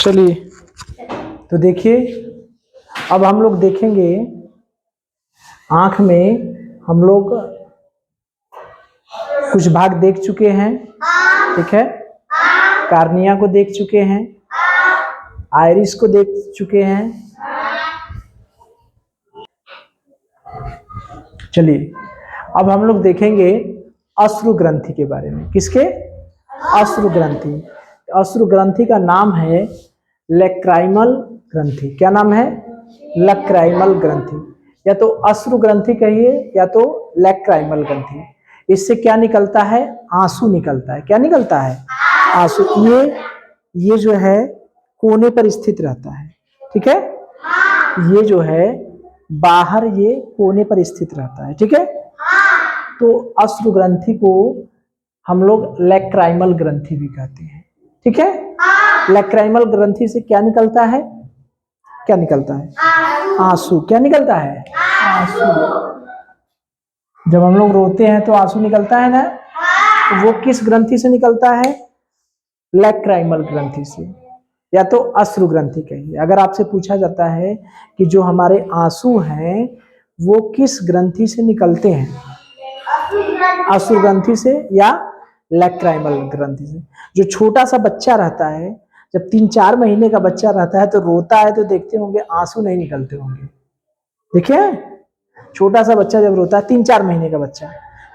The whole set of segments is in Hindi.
चलिए, तो देखिए अब हम लोग देखेंगे आंख में हम लोग कुछ भाग देख चुके हैं, ठीक है। कार्निया को देख चुके हैं, आइरिस को देख चुके हैं। चलिए अब हम लोग देखेंगे अश्रु ग्रंथि के बारे में। किसके? अश्रु ग्रंथि। अश्रु ग्रंथि का नाम है लैक्राइमल ग्रंथि। क्या नाम है? लैक्राइमल ग्रंथि। या तो अश्रु ग्रंथि कहिए या तो लैक्राइमल ग्रंथि। इससे क्या निकलता है? आंसू निकलता है। क्या निकलता है? आंसू। ये जो है कोने पर स्थित रहता है, ठीक है। ये जो है बाहर ये कोने पर स्थित रहता है, ठीक है। तो अश्रु ग्रंथि को हम लोग लैक्राइमल ग्रंथि भी कहते हैं, ठीक है। लैक्राइमल ग्रंथि से क्या निकलता है? क्या निकलता है? आंसू। क्या निकलता है? आंसू। जब हम लोग रोते हैं तो आंसू निकलता है ना, तो वो किस ग्रंथि से निकलता है? लैक्राइमल ग्रंथि से, या तो अश्रु ग्रंथि कहिए। अगर आपसे पूछा जाता है कि जो हमारे आंसू हैं वो किस ग्रंथि से निकलते हैं, अश्रु ग्रंथि से या लैक्राइमल ग्रंथि से। जो छोटा सा बच्चा रहता है, जब 3-4 महीने का बच्चा रहता है तो रोता है तो देखते होंगे आंसू नहीं निकलते होंगे। देखिए छोटा सा बच्चा जब रोता है, 3-4 महीने का बच्चा,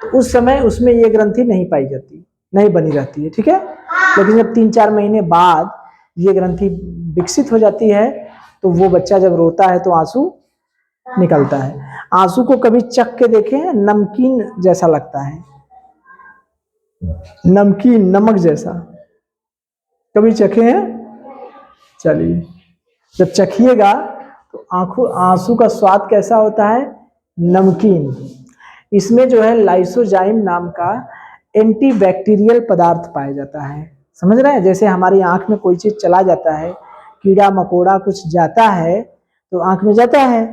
तो उस समय उसमें ये ग्रंथि नहीं पाई जाती, नहीं बनी रहती है, ठीक है। लेकिन जब 3-4 महीने बाद ये ग्रंथि विकसित हो जाती है तो वो बच्चा जब रोता है तो आंसू निकलता है। आंसू को कभी चख के देखें, नमकीन जैसा लगता है, नमकीन, नमक जैसा। कभी चखे हैं? चलिए, जब चखिएगा तो आंसू का स्वाद कैसा होता है? नमकीन। इसमें जो है लाइसोजाइम नाम का एंटीबैक्टीरियल पदार्थ पाया जाता है। समझ रहे हैं? जैसे हमारी आंख में कोई चीज चला जाता है, कीड़ा मकोड़ा कुछ जाता है तो आंख में जाता है,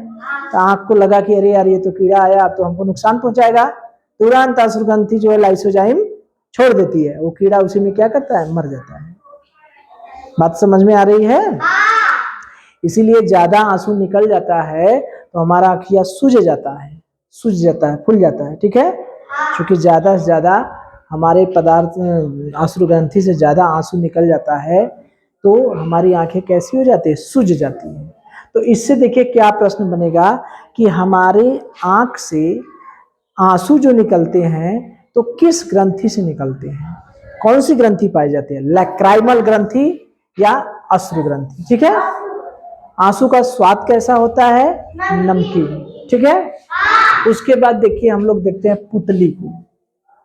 तो आंख को लगा कि अरे यार ये तो कीड़ा आया, अब तो हमको नुकसान पहुंचाएगा, तुरंत अश्रु ग्रंथि जो है लाइसोजाइम छोड़ देती है, वो कीड़ा उसी में क्या करता है? मर जाता है। बात समझ में आ रही है? इसीलिए ज्यादा आंसू निकल जाता है तो हमारा आँखिया सूज जाता है, फूल जाता है, ठीक है। क्योंकि ज्यादा से ज्यादा हमारे पदार्थ अश्रु ग्रंथि से ज्यादा आंसू निकल जाता है तो हमारी आंखें कैसी हो जाती है? सूज जाती है। तो इससे देखिए क्या प्रश्न बनेगा कि हमारे आंख से आंसू जो निकलते हैं तो किस ग्रंथि से निकलते हैं? कौन सी ग्रंथि पाई जाती है? लैक्राइमल ग्रंथि या अश्रु ग्रंथि, ठीक है। आंसू का स्वाद कैसा होता है? नमकीन, ठीक है। उसके बाद देखिए हम लोग देखते हैं पुतली को।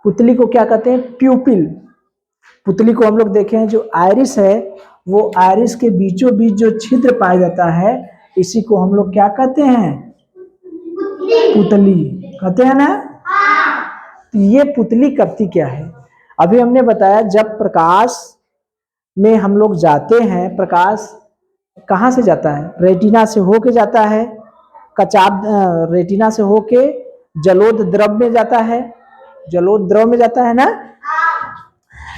पुतली को क्या कहते हैं? प्यूपिल। पुतली को हम लोग देखे हैं, जो आइरिस है वो आइरिस के बीचों बीच जो छिद्र पाया जाता है इसी को हम लोग क्या कहते हैं? पुतली कहते हैं ना। तो ये पुतली करती क्या है? अभी हमने बताया जब प्रकाश में हम लोग जाते हैं, प्रकाश कहाँ से जाता है? रेटिना से होके जाता है, कचाब रेटिना से होके जलोद द्रव में जाता है, जलोद द्रव में जाता है ना,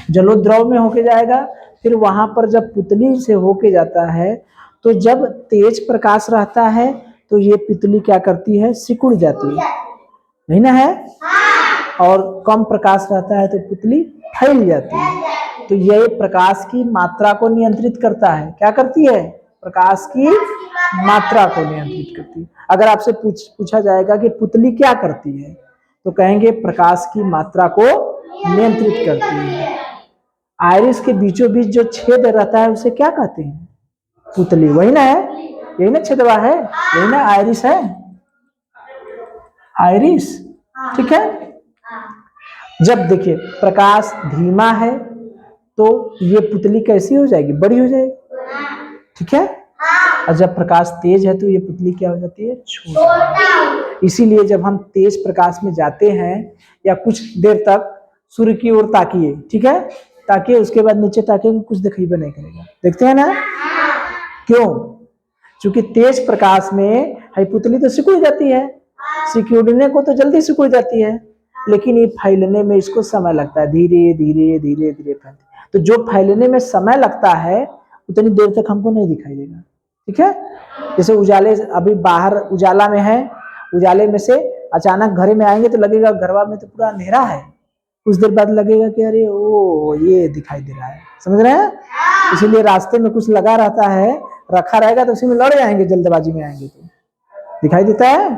जलोद द्रव में होके जाएगा। फिर वहां पर जब पुतली से होके जाता है तो जब तेज प्रकाश रहता है तो ये पुतली क्या करती है? सिकुड़ जाती है, नहीं ना है। और कम प्रकाश रहता है तो पुतली फैल जाती है। तो यह प्रकाश की मात्रा को नियंत्रित करता है। क्या करती है? प्रकाश की मात्रा को नियंत्रित करती है। अगर आपसे पूछा जाएगा कि पुतली क्या करती है तो कहेंगे प्रकाश की मात्रा को नियंत्रित करती है। आइरिस के बीचों बीच जो छेद रहता है उसे क्या कहते हैं? पुतली। वही ना है, यही ना छेदवा है, यही ना आइरिस है, आइरिस, ठीक है। जब देखिए प्रकाश धीमा है तो ये पुतली कैसी हो जाएगी? बड़ी हो जाएगी, ठीक है। और जब प्रकाश तेज है तो ये पुतली क्या हो जाती है? छोटी। इसीलिए जब हम तेज प्रकाश में जाते हैं या कुछ देर तक सूर्य की ओर ताकिए, ठीक है, ताकि उसके बाद नीचे ताकिए, कुछ दिखाई नहीं करेगा। देखते हैं ना? क्यों? क्योंकि तेज प्रकाश में है पुतली तो सिकुड़ जाती है, सिकुड़ने को तो जल्दी सिकुड़ जाती है, लेकिन ये फैलने में इसको समय लगता है, धीरे धीरे धीरे धीरे फैलती। तो जो फैलने में समय लगता है उतनी देर तक हमको नहीं दिखाई देगा। ठीक है, जैसे उजाले, अभी बाहर उजाला में है, उजाले में से अचानक घर में आएंगे तो लगेगा घरवा में तो पूरा अंधेरा है, कुछ देर बाद लगेगा कि अरे ओ ये दिखाई दे रहा है। समझ रहे हैं? इसीलिए रास्ते में कुछ लगा रहता है, रखा रहेगा तो उसी में लड़ जाएंगे, जल्दबाजी में आएंगे तो दिखाई देता है,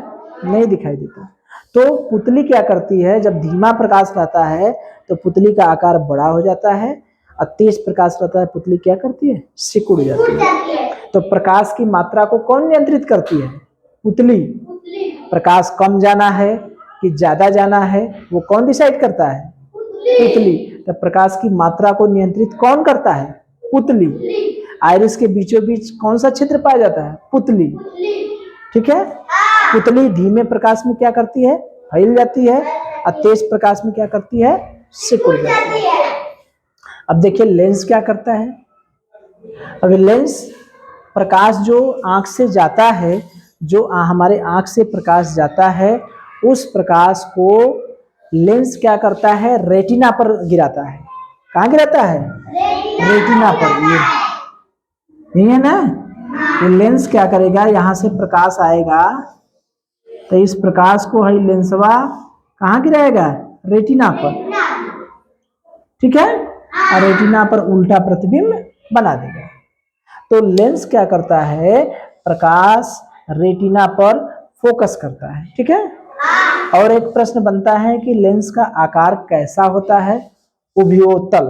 नहीं दिखाई देता। तो पुतली क्या करती है, जब धीमा प्रकाश रहता है तो पुतली का आकार बड़ा हो जाता है, और तेज प्रकाश रहता है पुतली क्या करती है, सिकुड़ जाती है। तो प्रकाश की मात्रा को कौन नियंत्रित करती है? पुतली। प्रकाश कम जाना है कि ज्यादा जाना है वो कौन डिसाइड करता है? पुतली। तो प्रकाश की मात्रा को नियंत्रित कौन करता है? पुतली। आइरिस के बीचों बीच कौन सा छिद्र पाया जाता है? पुतली। ठीक है, पुतली धीमे प्रकाश में क्या करती है, फैल जाती है, और तेज प्रकाश में क्या करती है, सिकुड़ जाती है। अब देखिए लेंस क्या करता है। अब लेंस प्रकाश जो आंख से जाता है, जो हमारे आंख से प्रकाश जाता है, उस प्रकाश को लेंस क्या करता है, रेटिना पर गिराता है। कहाँ गिराता है? रेटिना पर। ये नहीं है ना, ये लेंस क्या करेगा, यहां से प्रकाश आएगा तो इस प्रकाश को है लेंसवा कहाँ गिराएगा? रेटिना पर। ठीक है, और रेटिना पर उल्टा प्रतिबिंब बना देगा। तो लेंस क्या करता है, प्रकाश रेटिना पर फोकस करता है। ठीक है, और एक प्रश्न बनता है कि लेंस का आकार कैसा होता है? उभयोतल।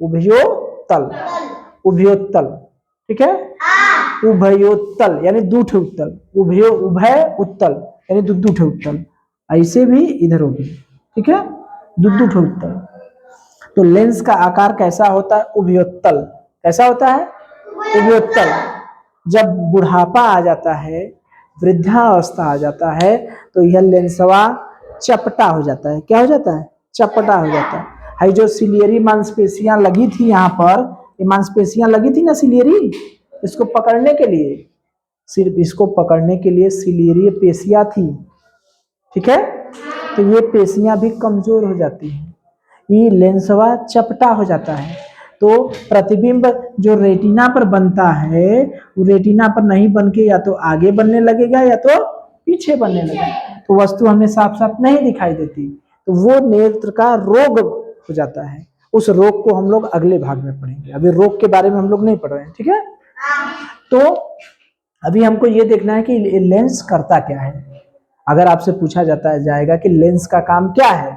उभयोतल, उभयोतल। ठीक है, उभयोत्तल यानी दूठे उत्तल, उभय उभय उत्तल यानी दूठे उत्तल, ऐसे भी इधर होगी। ठीक है, दूठे उत्तल। तो लेंस का आकार कैसा होता है? उभयोत्तल। कैसा होता है? उभयोत्तल। जब बुढ़ापा आ जाता है, वृद्धावस्था आ जाता है, तो यह लेंसवा चपटा हो जाता है। क्या हो जाता है? चपटा हो जाता है। जो सिलियरी मांसपेशियां लगी थी यहाँ पर, ये मांसपेशियां लगी थी ना सिलियरी, इसको पकड़ने के लिए, सिर्फ इसको पकड़ने के लिए सिलियरी पेशियां थी। ठीक है, तो ये पेशियां भी कमजोर हो जाती हैं, ये लेंसवा चपटा हो जाता है। तो प्रतिबिंब जो रेटिना पर बनता है, वो रेटिना पर नहीं बन के या तो आगे बनने लगेगा या तो पीछे बनने लगेगा, तो वस्तु हमें साफ साफ नहीं दिखाई देती। तो वो नेत्र का रोग हो जाता है। उस रोग को हम लोग अगले भाग में पढ़ेंगे, अभी रोग के बारे में हम लोग नहीं पढ़ रहे हैं। ठीक है, तो अभी हमको ये देखना है कि लेंस करता क्या है। अगर आपसे पूछा जाएगा कि लेंस का काम क्या है,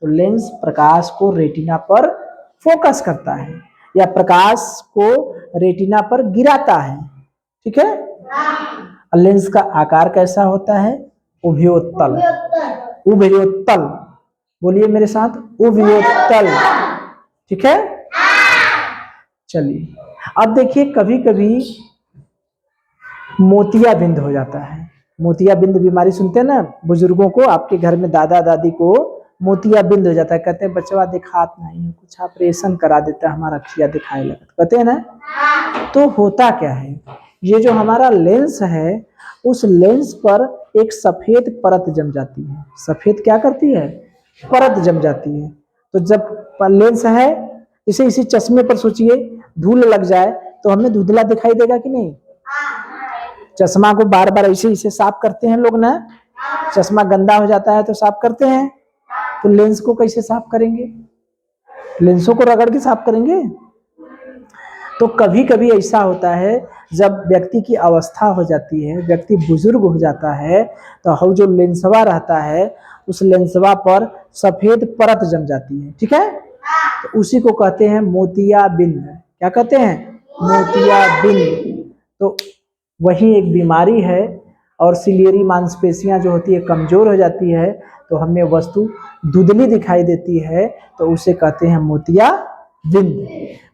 तो लेंस प्रकाश को रेटिना पर फोकस करता है या प्रकाश को रेटिना पर गिराता है। ठीक है, लेंस का आकार कैसा होता है? उभयोत्तल। उभयोत्तल, बोलिए मेरे साथ, उभयोत्तल। ठीक है, चलिए अब देखिए कभी कभी मोतियाबिंद हो जाता है। मोतियाबिंद बीमारी सुनते हैं ना बुजुर्गों को, आपके घर में दादा दादी को मोतियाबिंद हो जाता है, कहते हैं बच्चा दिखात नहीं है, कुछ ऑपरेशन करा देता है, हमारा अखिया दिखाए लगता, कहते हैं ना। तो होता क्या है, ये जो हमारा लेंस है, उस लेंस पर एक सफेद परत जम जाती है। सफेद क्या करती है? परत जम जाती है। तो जब लेंस है, इसी चश्मे पर सोचिए धूल लग जाए तो हमें धुंधला दिखाई देगा कि नहीं? चश्मा को बार बार ऐसे साफ करते हैं लोग ना, चश्मा गंदा हो जाता है तो साफ करते हैं, तो लेंस को कैसे साफ करेंगे? लेंसों को रगड़ के साफ करेंगे? तो कभी कभी ऐसा होता है जब व्यक्ति की अवस्था हो जाती है, व्यक्ति बुजुर्ग हो जाता है, तो जो लेंसवा रहता है उस लेंसवा पर सफेद परत जम जाती है। ठीक है, तो उसी को कहते हैं मोतियाबिंद। क्या कहते हैं? मोतियाबिंद। तो वही एक बीमारी है, और सिलियरी मांसपेशियां जो होती है कमजोर हो जाती है, तो हमें वस्तु धुंधली दिखाई देती है, तो उसे कहते हैं मोतियाबिंद।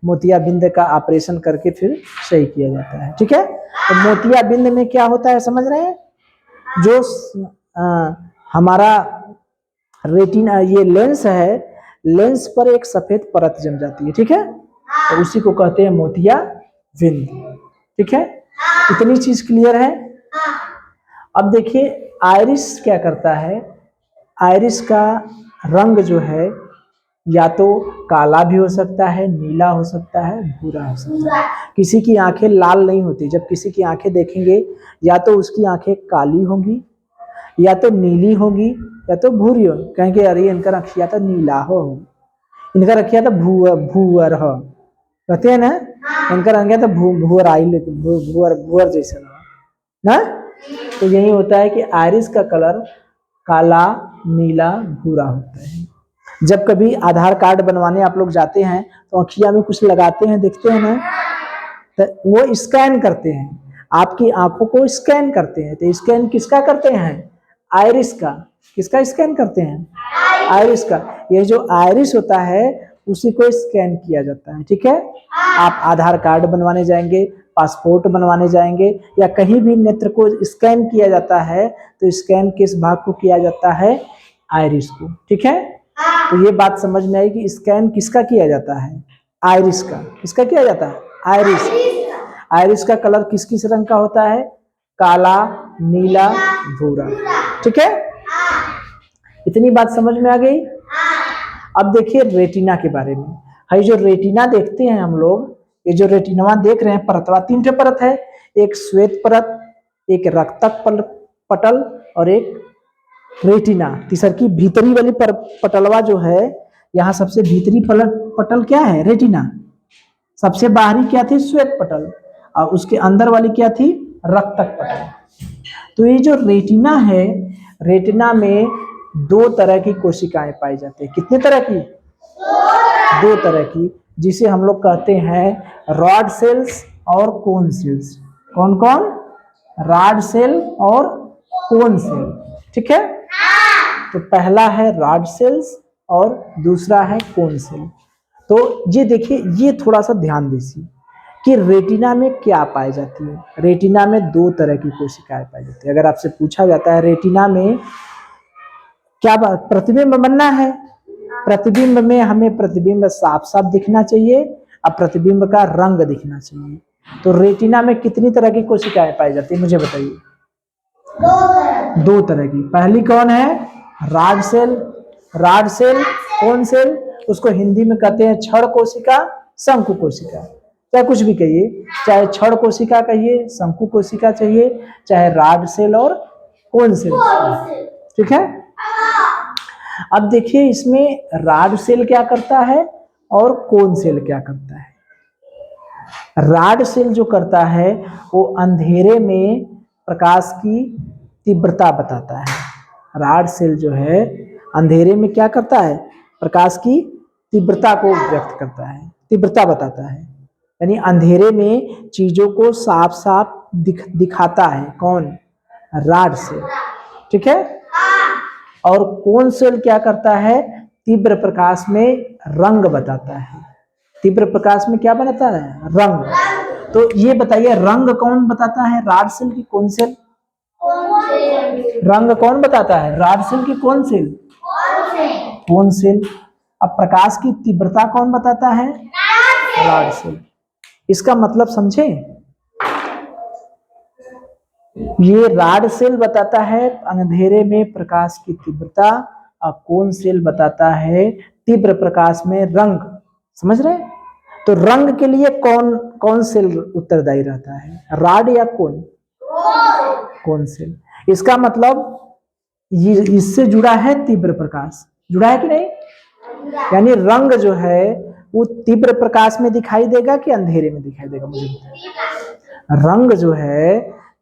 मोतियाबिंद का ऑपरेशन करके फिर सही किया जाता है। ठीक है, तो मोतियाबिंद में क्या होता है समझ रहे हैं? जो हमारा रेटिना, ये लेंस है, लेंस पर एक सफेद परत जम जाती है। ठीक है, तो उसी को कहते हैं मोतियाबिंद। ठीक है, इतनी चीज क्लियर है। अब देखिए आइरिस क्या करता है, आइरिस का रंग जो है या तो काला भी हो सकता है, नीला हो सकता है, भूरा हो सकता है। किसी की आंखें लाल नहीं होती, जब किसी की आंखें देखेंगे या तो उसकी आंखें काली होंगी, या तो नीली होगी, या तो भूरी हो। कहेंगे अरे इनका रखिया तो नीला हो, इनका रखिया तो भूअर हो, कहते हैं ना, इनका रंग तो भूअर आई, भूअर भूअर जैसा ना। तो यही होता है कि आइरिस का कलर काला, नीला, भूरा होता है। जब कभी आधार कार्ड बनवाने आप लोग जाते हैं तो अखिया में कुछ लगाते हैं, देखते हैं ना, तो वो स्कैन करते हैं, आपकी आंखों को स्कैन करते हैं। तो स्कैन किसका करते हैं? आइरिस का। किसका स्कैन करते हैं? आइरिस का। ये जो आइरिस होता है उसी को स्कैन किया जाता है, ठीक है। आप आधार कार्ड बनवाने जाएंगे, पासपोर्ट बनवाने जाएंगे, या कहीं भी नेत्र को स्कैन किया जाता है तो स्कैन किस भाग को किया जाता है? आइरिस को, ठीक है। तो ये बात समझ में आई कि स्कैन किसका किया जाता है? आइरिस का। किसका किया जाता है? आइरिस। आइरिस का कलर किस किस रंग का होता है? काला, नीला, भूरा, ठीक है। इतनी बात समझ में आ गई। अब देखिए रेटिना के बारे में। है जो रेटिना देखते हैं हम लोग, ये जो रेटिनवा देख रहे हैं, परतवा 3 परत है, एक श्वेत परत, एक रक्तक पटल और एक रेटिना। तीसर की भीतरी वाली पटलवा जो है, यहाँ सबसे भीतरी पटल क्या है? रेटिना। सबसे बाहरी क्या थी? श्वेत पटल। और उसके अंदर वाली क्या थी? रक्तक पटल। तो ये जो रेटिना है, रेटिना में 2 तरह की कोशिकाएं पाई जाती है। कितने तरह की? 2 तरह की, जिसे हम लोग कहते हैं रॉड सेल्स और कोन सेल्स। कौन कौन? रॉड सेल और कोन सेल, ठीक है। तो पहला है रॉड सेल्स और दूसरा है कोन सेल। तो ये देखिए, ये थोड़ा सा ध्यान दीजिए कि रेटिना में क्या पाई जाती है। रेटिना में 2 तरह की कोशिकाएं पाई जाती है। अगर आपसे पूछा जाता है रेटिना में क्या प्रतिबिंब बनना है, प्रतिबिंब में हमें प्रतिबिंब साफ साफ दिखना चाहिए और प्रतिबिंब का रंग दिखना चाहिए। तो रेटिना में कितनी तरह की कोशिकाएं पाई जाती है, मुझे बताइए? 2 तरह की। पहली कौन है? Rod cell. Rod cell, cone cell, उसको हिंदी में कहते हैं क्षण कोशिका, शंकु कोशिका, चाहे कुछ भी कहिए, चाहे क्षण कोशिका कहिए, शंकु कोशिका चाहिए, चाहे रॉड सेल और कोन सेल, ठीक है। अब देखिए इसमें रॉड सेल क्या करता है और कोन सेल क्या करता है। रॉड सेल जो करता है वो अंधेरे में प्रकाश की तीव्रता बताता है। रॉड सेल जो है अंधेरे में क्या करता है? प्रकाश की तीव्रता को व्यक्त करता है, तीव्रता बताता है। यानी अंधेरे में चीजों को साफ साफ दिखाता है। कौन? रॉड सेल, ठीक है। और कोन सेल क्या करता है? तीव्र प्रकाश में रंग बताता है। तीव्र प्रकाश में क्या बनाता है? रंग। तो ये बताइए रंग कौन बताता है? रॉड सेल की कोन सेल? रंग कौन बताता है? रॉड सेल की कोन सेल? Cone cell. अब प्रकाश की तीव्रता कौन बताता है? Rod cell. इसका मतलब समझे? ये रॉड सेल बताता है अंधेरे में प्रकाश की तीव्रता और कोन सेल बताता है तीव्र प्रकाश में रंग। समझ रहे? तो रंग के लिए कौन कौन सेल उत्तरदायी रहता है? रॉड या कोन? Cone cell. इसका मतलब ये इससे जुड़ा है तीव्र प्रकाश। जुड़ा है कि नहीं? यानी रंग जो है वो तीव्र प्रकाश में दिखाई देगा कि अंधेरे में दिखाई देगा, मुझे बताइए। रंग जो है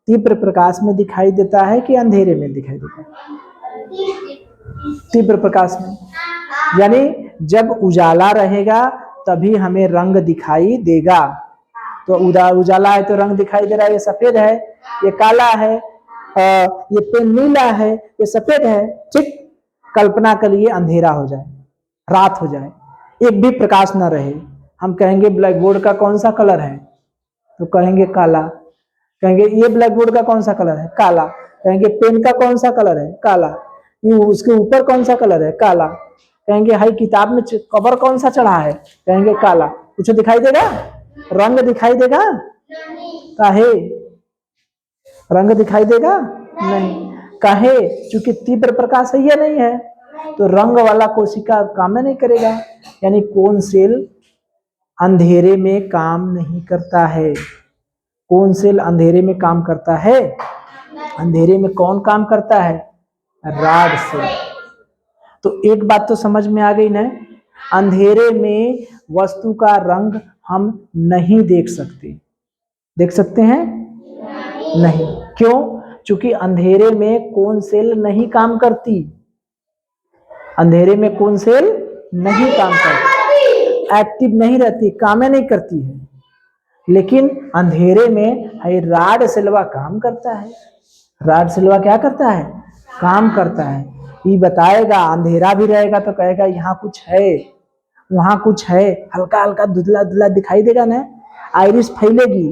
तीव्र प्रकाश में दिखाई देता है कि अंधेरे में दिखाई देता है? तीव्र प्रकाश में। यानी जब उजाला रहेगा तभी हमें रंग दिखाई देगा। तो उजाला है तो रंग दिखाई दे रहा है, ये सफेद है, ये काला है, ये पेन नीला है, ये सफेद है, ठीक। कल्पना करिए अंधेरा हो जाए, रात हो जाए, एक भी प्रकाश न रहे, हम कहेंगे ब्लैक बोर्ड का कौन सा कलर है? तो कहेंगे काला। कहेंगे ये ब्लैक बोर्ड का कौन सा कलर है? काला। कहेंगे पेन का कौन सा कलर है? काला। ये उसके ऊपर कौन सा कलर है? काला। कहेंगे हाई किताब में कवर कौन सा चढ़ा है? कहेंगे काला। कुछ दिखाई देगा? रंग दिखाई देगा? काहे? रंग दिखाई देगा? नहीं। काहे? क्योंकि तीव्र प्रकाश है या नहीं है? तो रंग वाला कोशिका काम नहीं करेगा, यानी कौन सेल अंधेरे में काम नहीं करता है। कौन सेल अंधेरे में काम करता है? अंधेरे में कौन काम करता है? Rod cell. तो एक बात तो समझ में आ गई ना, अंधेरे में वस्तु का रंग हम नहीं देख सकते। देख सकते हैं? नहीं। क्यों? क्योंकि अंधेरे में कौन सेल नहीं काम करती। अंधेरे में कौन सेल नहीं काम करती, एक्टिव नहीं रहती, काम नहीं करती है। लेकिन अंधेरे में रॉड सेलवा काम करता है। रॉड सेलवा क्या करता है? काम करता है। ये बताएगा, अंधेरा भी रहेगा तो कहेगा यहाँ कुछ है, वहां कुछ है, हल्का हल्का धुंधला धुंधला दिखाई देगा ना, आइरिस फैलेगी,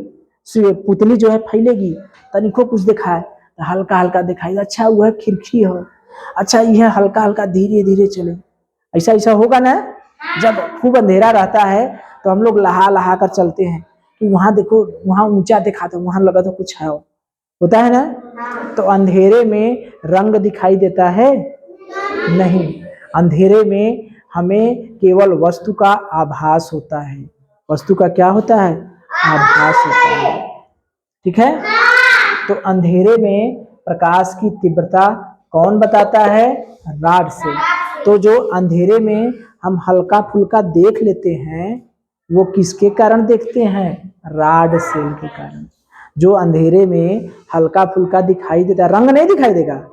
पुतली जो है फैलेगी, तनिको कुछ दिखा है तो हल्का हल्का दिखाई, अच्छा वह खिड़की हो, अच्छा यह हल्का हल्का धीरे धीरे चले, ऐसा ऐसा होगा ना। जब खूब अंधेरा रहता है तो हम लोग लहा लहा कर चलते हैं कि वहां देखो, वहां ऊंचा दिखा तो वहां लगा तो कुछ है, होता है ना। तो अंधेरे में रंग दिखाई देता है नहीं, अंधेरे में हमें केवल वस्तु का आभास होता है। वस्तु का क्या होता है? आभास होता है। ठीक है। तो अंधेरे में प्रकाश की तीव्रता कौन बताता है? Rod cell. तो जो अंधेरे में हम हल्का फुल्का देख लेते हैं वो किसके कारण देखते हैं? रॉड सेल के कारण। जो अंधेरे में हल्का फुल्का दिखाई देता है, रंग नहीं दिखाई देगा।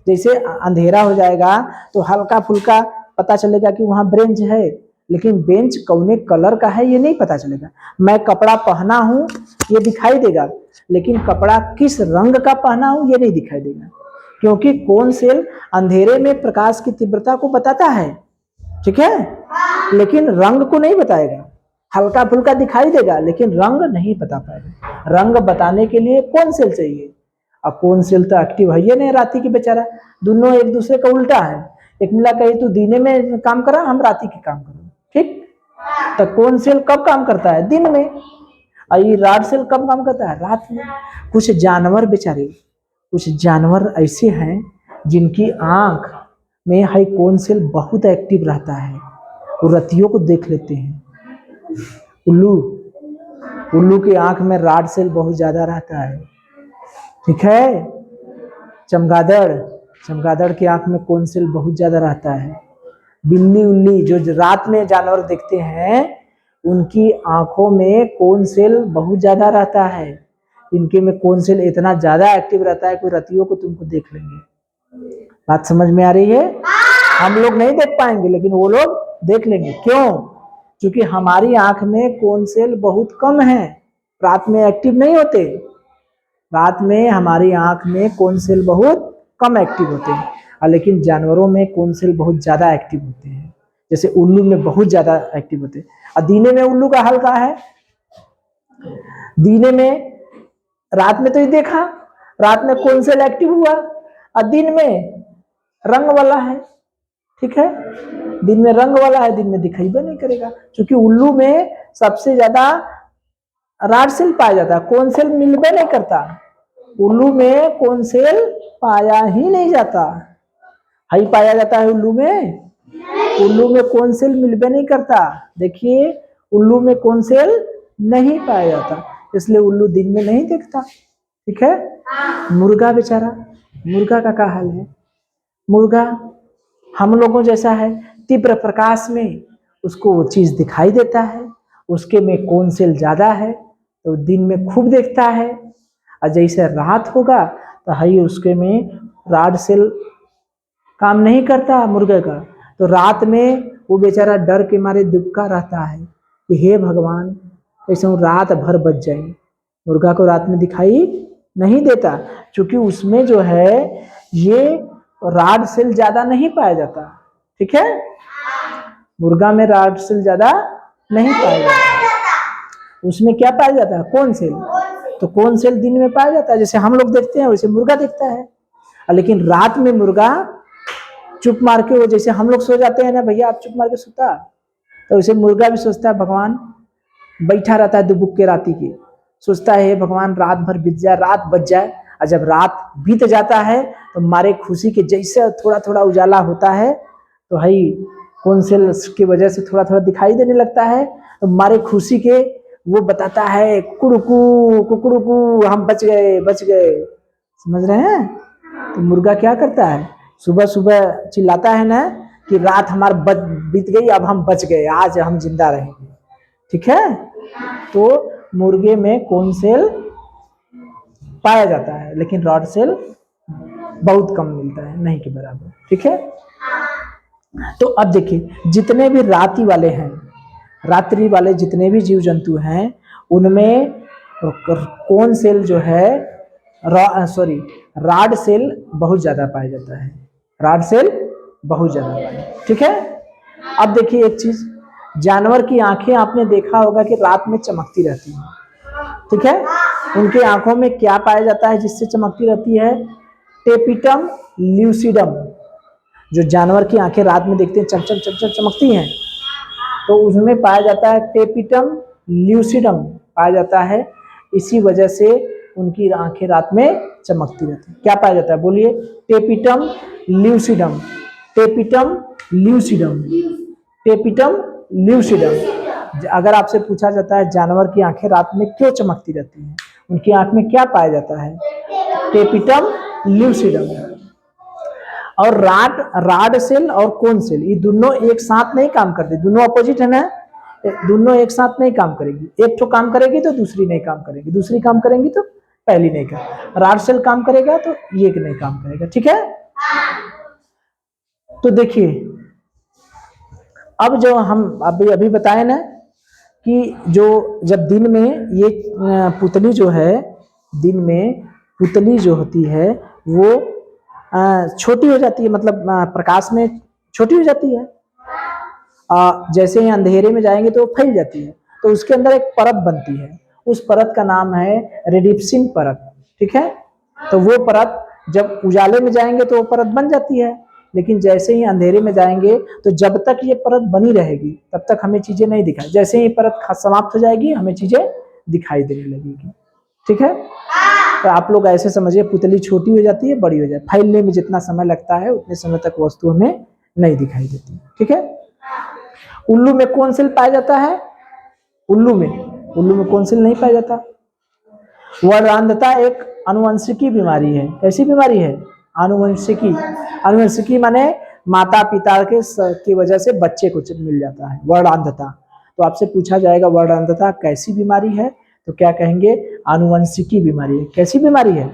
जैसे अंधेरा हो जाएगा तो हल्का फुल्का पता चलेगा कि वहां बेंच है, लेकिन बेंच कौने कलर का है ये नहीं पता चलेगा। मैं कपड़ा पहना हूं ये दिखाई देगा, लेकिन कपड़ा किस रंग का पहना हूं ये नहीं दिखाई देगा, क्योंकि कौन सेल अंधेरे में प्रकाश की तीव्रता को बताता है, ठीक है, लेकिन रंग को नहीं बताएगा। हल्का फुल्का दिखाई देगा लेकिन रंग नहीं बता पाएगा। रंग बताने के लिए कौन सेल चाहिए? अब कौन सेल तो एक्टिव है ये नहीं, राती की बेचारा, दोनों एक दूसरे का उल्टा है। एक मिला कही तू दिने में काम करा, हम राती के काम करो, ठीक। तो कौन सेल कब काम करता है? दिन में। और ये रॉड सेल कब काम करता है? रात में। कुछ जानवर बेचारे, कुछ जानवर ऐसे हैं जिनकी आंख में हाई कौन सेल बहुत एक्टिव रहता है, वो रतियों को देख लेते हैं। उल्लू, उल्लू की आंख में रॉड सेल बहुत ज्यादा रहता है, ठीक है। चमगादड़, चमगादड़ की आंख में कौन सेल बहुत ज्यादा रहता है। बिल्ली उल्ली जो रात में जानवर देखते हैं उनकी आंखों में कौन सेल बहुत ज्यादा रहता है। इनके में कौन सेल इतना ज्यादा एक्टिव रहता है कोई रतियों को तुमको देख लेंगे। बात समझ में आ रही है? हम लोग नहीं देख पाएंगे लेकिन वो लोग देख लेंगे। क्यों? क्योंकि हमारी आंख में कौन सेल बहुत कम है, रात में एक्टिव नहीं होते। रात में हमारी आंख में कौन सेल बहुत कम एक्टिव होते हैं, लेकिन जानवरों में कौन सेल बहुत ज्यादा एक्टिव होते हैं। जैसे उल्लू में बहुत ज्यादा एक्टिव होते हैं, और दीने में उल्लू का हल्का है। दीने में, रात में तो ये देखा, रात में कौन सेल एक्टिव हुआ, और दिन में रंग वाला है, ठीक है। दिन में रंग वाला है, दिन में दिखाई भी नहीं करेगा, क्योंकि उल्लू में सबसे ज्यादा रॉड सेल पाया जाता है, कौन सेल मिलबे नहीं करता। उल्लू में कौन सेल पाया ही नहीं जाता, हाई पाया जाता है उल्लू में। उल्लू में कौन सेल मिलबे नहीं करता। देखिए उल्लू में कौन सेल नहीं पाया जाता, इसलिए उल्लू दिन में नहीं देखता, ठीक है। मुर्गा बेचारा, मुर्गा का क्या हाल है? मुर्गा हम लोगों जैसा है, तीव्र प्रकाश में उसको वो चीज दिखाई देता है, उसके में कौन सेल ज्यादा है तो दिन में खूब देखता है, और जैसे रात होगा तो हाई उसके में रॉड सेल काम नहीं करता मुर्गे का, तो रात में वो बेचारा डर के मारे दुबका रहता है कि हे भगवान ऐसे रात भर बच जाए। मुर्गा को रात में दिखाई नहीं देता, क्योंकि उसमें जो है ये रॉड सेल ज्यादा नहीं पाया जाता, ठीक है। मुर्गा में रॉड सेल ज्यादा नहीं पाया जाता, उसमें क्या पाया जाता है? कौन सेल। तो कौन सेल दिन में पाया जाता है, जैसे हम लोग देखते हैं वैसे मुर्गा देखता है, लेकिन रात में मुर्गा चुप मार के, वो जैसे हम लोग सो जाते हैं ना भैया आप चुप मार के सोता, तो वैसे मुर्गा भी सोचता है भगवान, बैठा रहता है दुबुक के राती की, सोचता है भगवान रात भर बीत जाए, रात बच जाए। और जब रात बीत जाता है तो मारे खुशी के जैसे थोड़ा थोड़ा उजाला होता है, तो भाई कौन सेल की वजह से थोड़ा थोड़ा दिखाई देने लगता है, तो मारे खुशी के वो बताता है कुड़कू कुकड़ुकू, हम बच गए बच गए। समझ रहे हैं? तो मुर्गा क्या करता है, सुबह सुबह चिल्लाता है ना कि रात हमार बीत गई, अब हम बच गए, आज हम जिंदा रहेंगे। ठीक है, तो मुर्गे में कौन सेल पाया जाता है, लेकिन रॉड सेल बहुत कम मिलता है, नहीं के बराबर। ठीक है, तो अब देखिए जितने भी रात्रि वाले हैं, रात्रि वाले जितने भी जीव जंतु हैं, उनमें कौन सेल जो है राड सेल बहुत ज्यादा पाया जाता है, राड सेल बहुत ज्यादा पाया जाता है। ठीक है, अब देखिए एक चीज, जानवर की आंखें आपने देखा होगा कि रात में चमकती रहती हैं। ठीक है, उनके आंखों में क्या पाया जाता है जिससे चमकती रहती है? Tapetum lucidum. जो जानवर की आंखें रात में देखते हैं चमचम चमचम चमकती हैं, तो उसमें पाया जाता है टेपिटम ल्यूसिडम पाया जाता है। इसी वजह से उनकी आंखें रात में चमकती रहती है। क्या पाया जाता है, बोलिए? Tapetum lucidum, tapetum lucidum, tapetum lucidum. अगर आपसे पूछा जाता है जानवर की आंखें रात में क्यों चमकती रहती हैं, उनकी आंख में क्या पाया जाता है? Tapetum lucidum. और राड सेल और कोन सेल, ये दोनों एक साथ नहीं काम करते, दोनों अपोजिट है ना, दोनों एक साथ नहीं काम करेगी। एक तो काम करेगी तो दूसरी नहीं काम करेगी, दूसरी काम करेंगी तो पहली नहीं कर। राड सेल काम करेगा तो ये नहीं काम करेगा। ठीक है, तो देखिए अब जो हम अभी बताए ना कि जो जब दिन में ये पुतली जो है, दिन में पुतली जो होती है वो छोटी हो जाती है, मतलब प्रकाश में छोटी हो जाती है। जैसे ही अंधेरे में जाएंगे तो फैल जाती है, तो उसके अंदर एक परत बनती है, उस परत का नाम है रेडिप्सिन परत। ठीक है, तो वो परत जब उजाले में जाएंगे तो वो परत बन जाती है, लेकिन जैसे ही अंधेरे में जाएंगे तो जब तक ये परत बनी रहेगी तब तक हमें चीजें नहीं दिखाई, जैसे ही परत समाप्त हो जाएगी हमें चीजें दिखाई देने लगेगी। ठीक है, तो आप लोग ऐसे समझिए पुतली छोटी हो जाती है, बड़ी हो जाती है, फैलने में जितना समय लगता है उतने समय तक वस्तु हमें नहीं दिखाई देती। ठीक है, उल्लू में कौन सेल पाया जाता है? उल्लू में कौन सेल नहीं पाया जाता। वर्णांधता एक आनुवंशिकी बीमारी है। कैसी बीमारी है? आनुवंशिकी। आनुवंशिकी माने माता पिता की वजह से बच्चे को मिल जाता है वर्णांधता। तो आपसे पूछा जाएगा वर्णांधता कैसी बीमारी है, तो क्या कहेंगे? आनुवंशिकी बीमारी है। कैसी बीमारी है?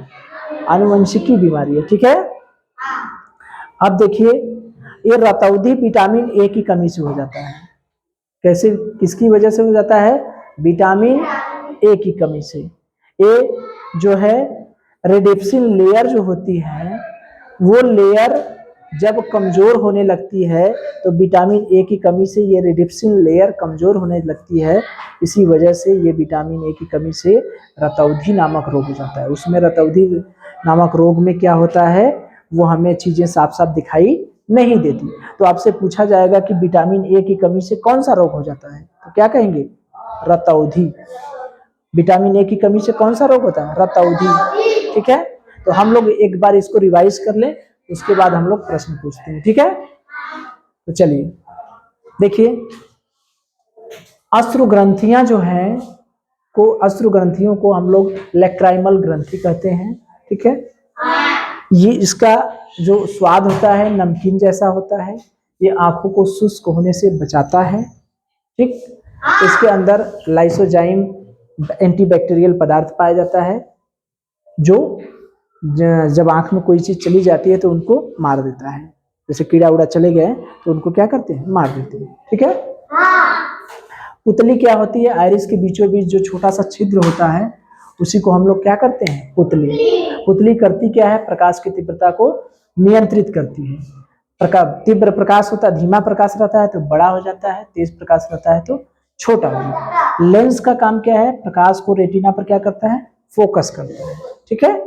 आनुवंशिकी बीमारी है। ठीक है, अब देखिए ये रतौंधी विटामिन ए की कमी से हो जाता है। कैसे, किसकी वजह से हो जाता है? विटामिन ए की कमी से। ए जो है रेडिप्सिन लेयर जो होती है, वो लेयर जब कमजोर होने लगती है तो विटामिन ए की कमी से ये रेडिप्सिन लेयर कमजोर होने लगती है। इसी वजह से ये विटामिन ए की कमी से रतौंधी नामक रोग हो जाता है। उसमें रतौंधी नामक रोग में क्या होता है, वो हमें चीजें साफ साफ दिखाई नहीं देती। तो आपसे पूछा जाएगा कि विटामिन ए की कमी से कौन सा रोग हो जाता है, तो क्या कहेंगे? रतौंधी। विटामिन ए की कमी से कौन सा रोग होता है? रतौंधी। ठीक है, तो हम लोग एक बार इसको रिवाइज कर लें, उसके बाद हम लोग प्रश्न पूछते हैं। ठीक है, तो चलिए देखिए, अश्रु ग्रंथियां जो हैं अश्रु ग्रंथियों को हम लोग लैक्राइमल ग्रंथि कहते हैं। ठीक है, ये इसका जो स्वाद होता है नमकीन जैसा होता है, ये आंखों को शुष्क होने से बचाता है। ठीक, इसके अंदर लाइसोजाइम एंटीबैक्टीरियल पदार्थ पाया जाता है, जो जब आंख में कोई चीज चली जाती है तो उनको मार देता है। जैसे कीड़ा उड़ा चले गए तो उनको क्या करते हैं? मार देते हैं। ठीक है, पुतली क्या होती है? आइरिस के बीचों बीच जो छोटा सा छिद्र होता है उसी को हम लोग क्या करते हैं? पुतली। पुतली करती क्या है? प्रकाश की तीव्रता को नियंत्रित करती है। तीव्र प्रकाश होता है, धीमा प्रकाश रहता है तो बड़ा हो जाता है, तेज प्रकाश रहता है तो छोटा हो जाता है। लेंस का काम क्या है? प्रकाश को रेटिना पर क्या करता है? फोकस करता है। ठीक है,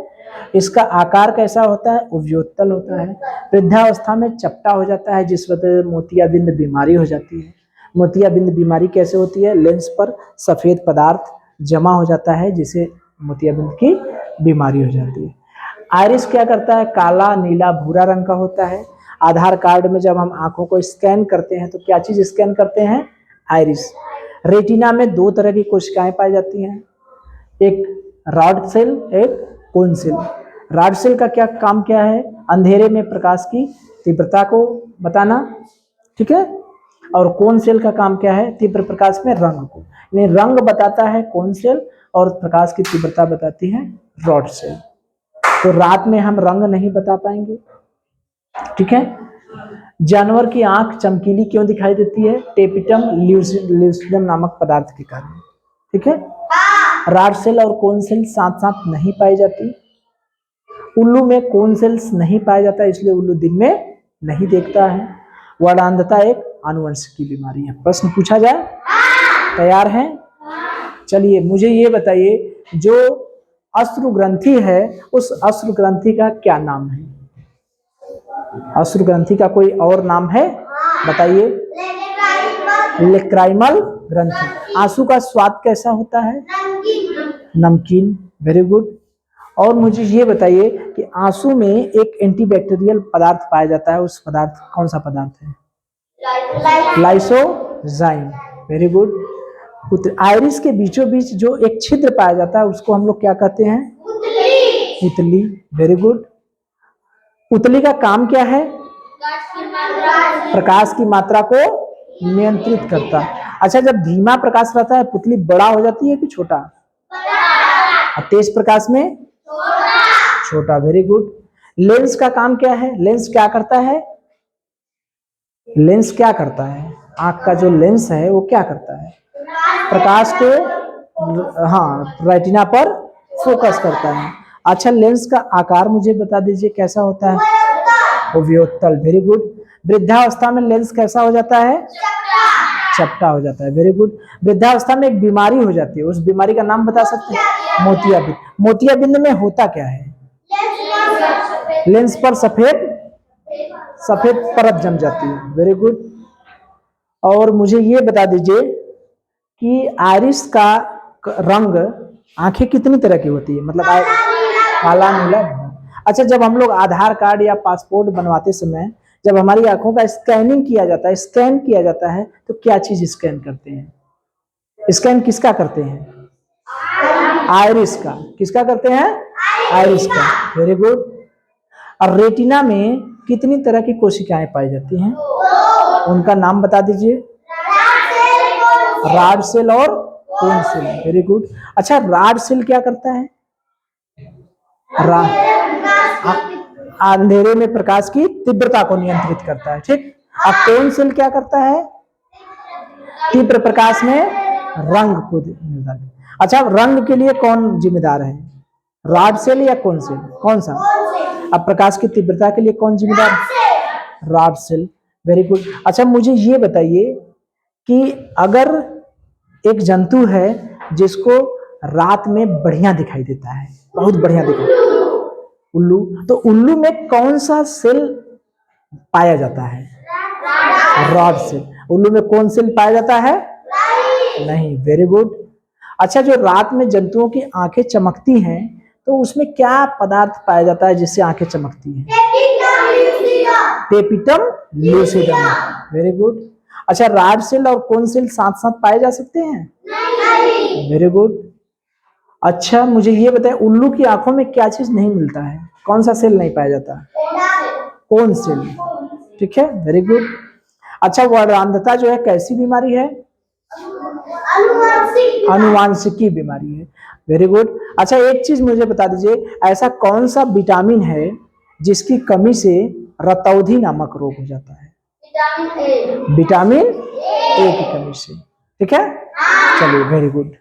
इसका आकार कैसा होता है? उभयोत्तल होता है। वृद्धावस्था में चपटा हो जाता है, जिस वजह मोतियाबिंद बीमारी हो जाती है। मोतियाबिंद बीमारी कैसे होती है? लेंस पर सफेद पदार्थ जमा हो जाता है, जिसे मोतियाबिंद की बीमारी हो जाती है। आइरिस क्या करता है? काला, नीला, भूरा रंग का होता है। आधार कार्ड में जब हम आंखों को स्कैन करते हैं तो क्या चीज स्कैन करते हैं? आइरिस। रेटिना में दो तरह की कोशिकाएं पाई जाती हैं, एक रॉड सेल, एक कोन सेल। रॉड सेल का क्या काम क्या है? अंधेरे में प्रकाश की तीव्रता को बताना, ठीक है। और कोन सेल का काम क्या है? तीव्र प्रकाश में रंग को, यानी रंग बताता है कोन सेल और प्रकाश की तीव्रता बताती है रॉड सेल। तो रात में हम रंग नहीं बता पाएंगे, ठीक है। जानवर की आंख चमकीली क्यों दिखाई देती है? टेपिटम ल्यूसिडम नामक पदार्थ के कारण, ठीक है। रॉड सेल और कोन सेल साथ साथ नहीं पाई जाती। उल्लू में कोन सेल्स नहीं पाया जाता, इसलिए उल्लू दिन में नहीं देखता है। वर्णांधता एक आनुवंशिक बीमारी है। प्रश्न पूछा जाए? तैयार हैं? चलिए मुझे ये बताइए, जो अश्रु ग्रंथि है उस अश्रु ग्रंथि का क्या नाम है? अश्रु ग्रंथि का कोई और नाम है? बताइए। लेक्राइमल ग्रंथि। आंसू का स्वाद कैसा होता है? नमकीन। Very good. और मुझे ये बताइए कि आंसू में एक एंटीबैक्टीरियल पदार्थ पाया जाता है, उस पदार्थ कौन सा पदार्थ है? लाइसोजाइम। Very good. आइरिस के बीचों बीच जो एक छिद्र पाया जाता है उसको हम लोग क्या कहते हैं? उतली। Very good. उतली का काम क्या है? प्रकाश की मात्रा को नियंत्रित करता है। अच्छा, जब धीमा प्रकाश रहता है पुतली बड़ा हो जाती है कि छोटा? और तेज प्रकाश में छोटा। Very good. लेंस का काम क्या है? लेंस क्या करता है? लेंस क्या करता है? आंख का जो लेंस है वो क्या करता है? प्रकाश को, हाँ, रेटिना पर फोकस करता है। अच्छा, लेंस का आकार मुझे बता दीजिए कैसा होता है? ओव्योत्तल। Very good. वृद्धावस्था में लेंस कैसा हो जाता है? चपटा हो जाता है। Very good. वृद्धावस्था में एक बीमारी हो जाती है, उस बीमारी का नाम बता सकते हैं? मोतियाबिंद। मोतियाबिंद में होता क्या है? लेंस पर सफेद परत जम जाती है। Very good. और मुझे ये बता दीजिए कि आइरिस का रंग, आंखें कितनी तरह की होती है? मतलब काला, नीला। अच्छा, जब हम लोग आधार कार्ड या पासपोर्ट बनवाते समय जब हमारी आंखों का स्कैनिंग किया जाता है, स्कैन किया जाता है, तो क्या चीज स्कैन करते हैं? स्कैन किसका करते हैं? आइरिस का। किसका करते हैं? आइरिस का। Very good. और रेटिना में कितनी तरह की कोशिकाएं पाई जाती हैं? उनका नाम बता दीजिए। रॉड सेल और कोन सेल। Very good. अच्छा, रॉड सेल क्या करता है? अंधेरे में प्रकाश की तीव्रता को नियंत्रित करता है, ठीक। अब कोन सेल क्या करता है? तीव्र प्रकाश में रंग को मिलता है। अच्छा, रंग के लिए कौन जिम्मेदार है? रॉड सेल या कोन सेल? कौन सा? अब प्रकाश की तीव्रता के लिए कौन जिम्मेदार है? Rod cell. Very good. अच्छा, मुझे ये बताइए कि अगर एक जंतु है जिसको रात में बढ़िया दिखाई देता है, बहुत बढ़िया दिखाई, उल्लू, तो उल्लू में कौन सा सेल पाया जाता है? Rod cell. उल्लू में कौन सेल पाया जाता है? नहीं। Very good. अच्छा, जो रात में जंतुओं की आंखें चमकती हैं तो उसमें क्या पदार्थ पाया जाता है जिससे आंखें चमकती हैं? Tapetum lucidum. Very good. अच्छा, रॉड सेल और कोन सेल साथ साथ पाए जा सकते हैं? Very good. अच्छा, मुझे ये बताएं, उल्लू की आंखों में क्या चीज नहीं मिलता है? कौन सा सेल नहीं पाया जाता? Cone cell. ठीक है, वेरी गुड। अच्छा, वर्णांधता जो है कैसी बीमारी है? आनुवांशिकी बीमारी है। Very good. अच्छा, एक चीज मुझे बता दीजिए, ऐसा कौन सा विटामिन है जिसकी कमी से रतौंधी नामक रोग हो जाता है? विटामिन ए की कमी से। ठीक है, चलिए, वेरी गुड।